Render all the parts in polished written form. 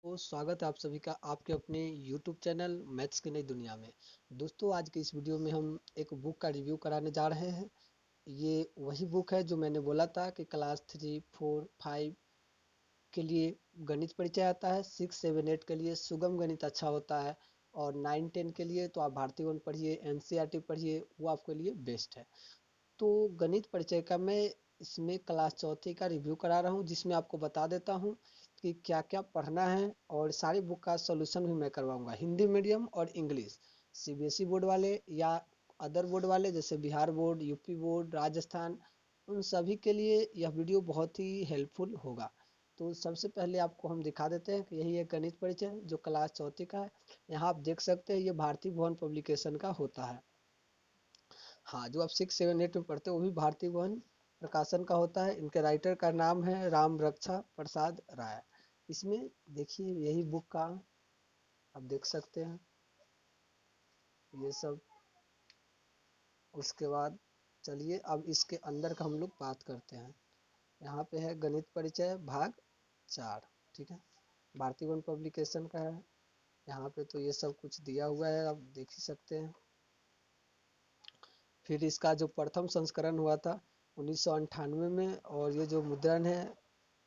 तो स्वागत है आप सभी का आपके अपने YouTube चैनल मैथ्स की नई दुनिया में। दोस्तों, आज की इस वीडियो में हम एक बुक का रिव्यू कराने जा रहे हैं। ये वही बुक है जो मैंने बोला था कि क्लास 3, 4, 5 के लिए गणित परिचय आता है, 6, 7, 8 के लिए सुगम गणित अच्छा होता है, और 9, 10 के लिए तो आप भारतीय वन पढ़िए, NCERT पढ़िए, वो आपके लिए बेस्ट है। तो गणित परिचय का मैं इसमें क्लास चौथी का रिव्यू करा रहा हूँ, जिसमें आपको बता देता हूँ कि क्या क्या पढ़ना है, और सारी बुक का सॉल्यूशन भी मैं करवाऊंगा, हिंदी मीडियम और इंग्लिश। CBSE बोर्ड वाले या अदर बोर्ड वाले जैसे Bihar board, UP board, Rajasthan, उन सभी के लिए यह वीडियो बहुत ही हेल्पफुल होगा। तो सबसे पहले आपको हम दिखा देते हैं कि यही है गणित परिचय जो क्लास चौथी का है। यहाँ आप देख सकते हैं ये भारतीय भवन पब्लिकेशन का होता है। हाँ, जो आप 6, 7, 8 में पढ़ते हो वो भी भारतीय भवन प्रकाशन का होता है। इनके राइटर का नाम है राम रक्षा प्रसाद राय। इसमें देखिए यही बुक का आप देख सकते हैं ये सब। उसके बाद चलिए अब इसके अंदर का हम लोग बात करते हैं। यहाँ पे है गणित परिचय भाग 4। ठीक है, भारतीय भवन पब्लिकेशन का है। यहाँ पे तो ये सब कुछ दिया हुआ है, आप देख ही सकते हैं। फिर इसका जो प्रथम संस्करण हुआ था 1998 में, और ये जो मुद्रण है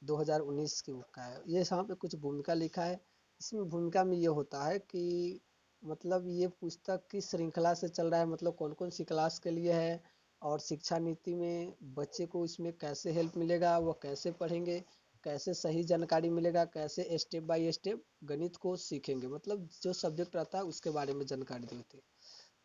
2019 की बुक का है। ये यहाँ पे कुछ भूमिका लिखा है। इसमें भूमिका में ये होता है कि मतलब ये पुस्तक किस श्रृंखला से चल रहा है, मतलब कौन कौन सी क्लास के लिए है, और शिक्षा नीति में बच्चे को इसमें कैसे हेल्प मिलेगा, वो कैसे पढ़ेंगे, कैसे सही जानकारी मिलेगा, कैसे स्टेप बाय स्टेप गणित को सीखेंगे, मतलब जो सब्जेक्ट रहता है उसके बारे में जानकारी दी होती है।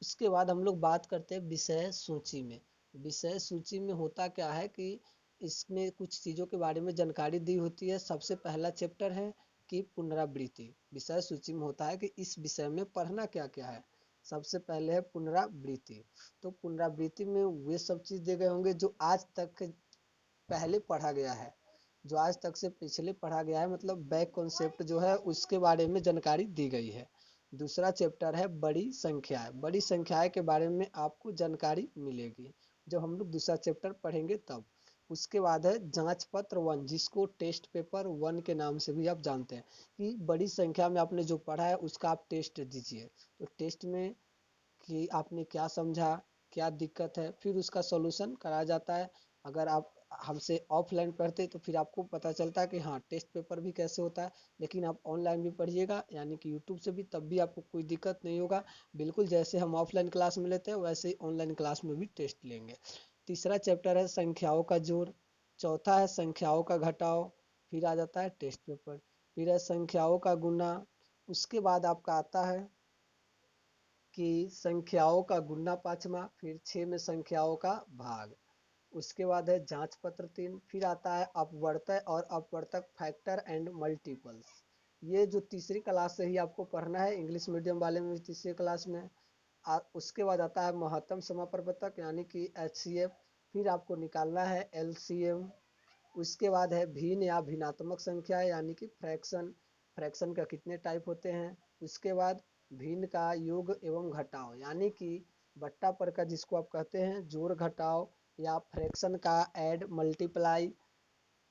उसके बाद हम लोग बात करते हैं विषय सूची में। विषय सूची में होता क्या है कि इसमें कुछ चीज़ों के बारे में जानकारी दी होती है। सबसे पहला चैप्टर है कि पुनरावृत्ति। विषय सूची में होता है कि इस विषय में पढ़ना क्या क्या है। सबसे पहले है पुनरावृत्ति। तो पुनरावृत्ति में वे सब चीज़ दे गए होंगे जो आज तक पहले पढ़ा गया है, जो आज तक से पिछले पढ़ा गया है, मतलब बैक कॉन्सेप्ट जो है उसके बारे में जानकारी दी गई है। दूसरा चैप्टर है बड़ी संख्याएं। बड़ी संख्याएं के बारे में आपको जानकारी मिलेगी जब हम लोग दूसरा चैप्टर पढ़ेंगे तब। उसके बाद है जांच पत्र 1, जिसको टेस्ट पेपर 1 के नाम से भी आप जानते हैं, कि बड़ी संख्या में आपने जो पढ़ा है उसका आप टेस्ट दीजिए। तो टेस्ट में कि आपने क्या समझा, क्या दिक्कत है, फिर उसका सॉल्यूशन कराया जाता है। अगर आप हमसे ऑफलाइन पढ़ते तो फिर आपको पता चलता है कि हाँ टेस्ट पेपर भी कैसे होता है। लेकिन आप ऑनलाइन भी पढ़िएगा यानी कि यूट्यूब से भी, तब भी आपको कोई दिक्कत नहीं होगा। बिल्कुल जैसे हम ऑफलाइन क्लास में लेते हैं वैसे ही ऑनलाइन क्लास में भी टेस्ट लेंगे। तीसरा चैप्टर है संख्याओं का जोड़। चौथा है संख्याओं का घटाव। फिर आ जाता है टेस्ट पेपर। फिर है संख्याओं का गुना। उसके बाद आपका आता है कि संख्याओं का गुना पांचवा, फिर 6 में संख्याओं का भाग। उसके बाद है जांच पत्र 3। फिर आता है अपवर्तय और अपवर्तक फैक्टर एंड मल्टीपल्स। ये जो तीसरी क्लास से ही आपको पढ़ना है, इंग्लिश मीडियम वाले में भी तीसरी क्लास में। उसके बाद आता है महत्तम समापवर्तक यानी कि HCF। फिर आपको निकालना है LCM। उसके बाद है भिन्न या भिन्नात्मक संख्या यानी कि फ्रैक्शन। फ्रैक्शन का कितने टाइप होते हैं। उसके बाद भिन्न का योग एवं घटाव यानी कि बट्टा पर का जिसको आप कहते हैं जोड़ घटाव, या फ्रैक्शन का ऐड मल्टीप्लाई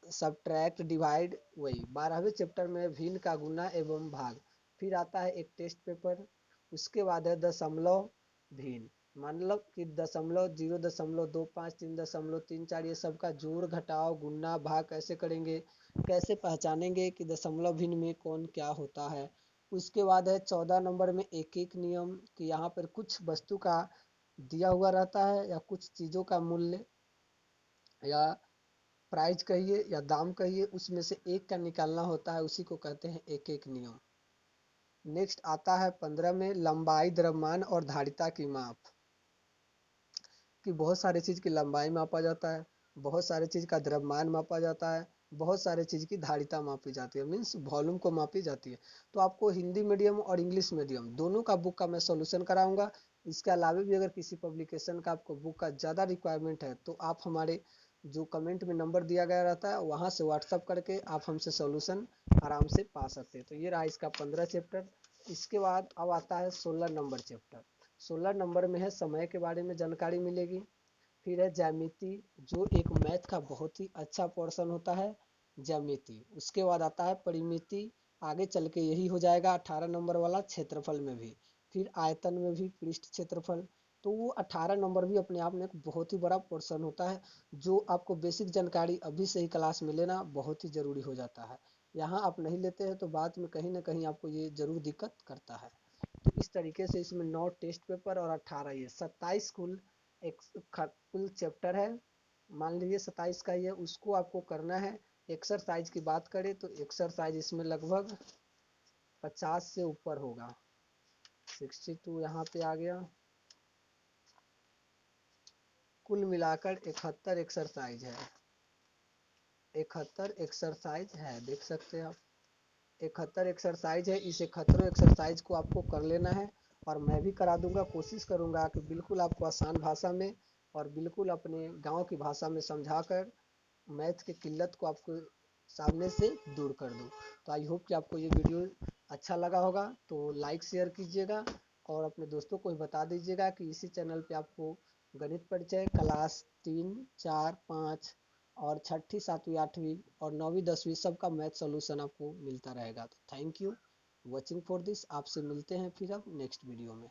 सब्ट्रैक्ट डिवाइड, वही 12वें चैप्टर में भिन्न का गुना एवं भाग। फिर आता है एक टेस्ट पेपर। उसके बाद है दशमलव भिन्न, मतलब कि 0.025 3.34 ये सब का जोड़ घटाव गुना भाग कैसे करेंगे, कैसे पहचानेंगे कि दशमलव भिन्न में कौन क्या होता है। उसके बाद है 14 नंबर में एक एक नियम, कि यहाँ पर कुछ वस्तु का दिया हुआ रहता है या कुछ चीजों का मूल्य या प्राइस कहिए या दाम कहिए, उसमें से एक का निकालना होता है, उसी को कहते हैं एक एक नियम। नेक्स्ट आता है 15 में लंबाई, द्रव्यमान और धारिता की माप, कि बहुत सारे चीज की लंबाई मापा जाता है, बहुत सारे चीज का द्रव्यमान मापा जाता है, बहुत सारे चीज की धारिता मापी जाती है, मीन्स वॉल्यूम को मापी जाती है। तो आपको हिंदी मीडियम और इंग्लिश मीडियम दोनों का बुक का मैं सॉल्यूशन कराऊंगा। इसके अलावा भी अगर किसी पब्लिकेशन का आपको बुक का ज़्यादा रिक्वायरमेंट है तो आप हमारे जो कमेंट में नंबर दिया गया रहता है वहाँ से व्हाट्सअप करके आप हमसे सॉल्यूशन आराम से पा सकते हैं। तो ये रहा इसका 15 चैप्टर। इसके बाद अब आता है 16 नंबर चैप्टर। 16 नंबर में है समय के बारे में जानकारी मिलेगी। फिर है ज्यामिति, जो एक मैथ का बहुत ही अच्छा पोर्शन होता है, ज्यामिति। उसके बाद आता है परिमिति, आगे चल के यही हो जाएगा 18 नंबर वाला क्षेत्रफल में भी, फिर आयतन में भी पृष्ठ क्षेत्रफल। तो वो 18 नंबर भी अपने आप में एक बहुत ही बड़ा पोर्शन होता है, जो आपको बेसिक जानकारी अभी से ही क्लास में लेना बहुत ही ज़रूरी हो जाता है। यहाँ आप नहीं लेते हैं तो बाद में कहीं ना कहीं आपको ये ज़रूर दिक्कत करता है। तो इस तरीके से इसमें 9 टेस्ट पेपर और 18 ये 27 कुल चैप्टर है। मान लीजिए 27 का ये उसको आपको करना है। एक्सरसाइज की बात करें तो एक्सरसाइज इसमें लगभग 50 से ऊपर होगा। 62 यहाँ पे आ गया। कुल मिलाकर 71 एक्सरसाइज है। 71 एक्सरसाइज है, देख सकते हैं आप। 71 एक्सरसाइज है। इस 71 एक्सरसाइज को आपको कर लेना है और मैं भी करा दूंगा। कोशिश करूंगा कि बिल्कुल आपको आसान भाषा में और बिल्कुल अपने गांव की भाषा में समझा कर मैथ की किल्लत को आपको सामने से दूर कर दूं। तो आई होप कि आपको ये वीडियो अच्छा लगा होगा, तो लाइक शेयर कीजिएगा और अपने दोस्तों को भी बता दीजिएगा कि इसी चैनल पे आपको गणित परिचय क्लास 3, 4, 5 और छठी, सातवीं, आठवीं और नौवीं, 10वीं सबका मैथ सॉल्यूशन आपको मिलता रहेगा। तो thank you watching for this. आपसे मिलते हैं फिर अब नेक्स्ट वीडियो में।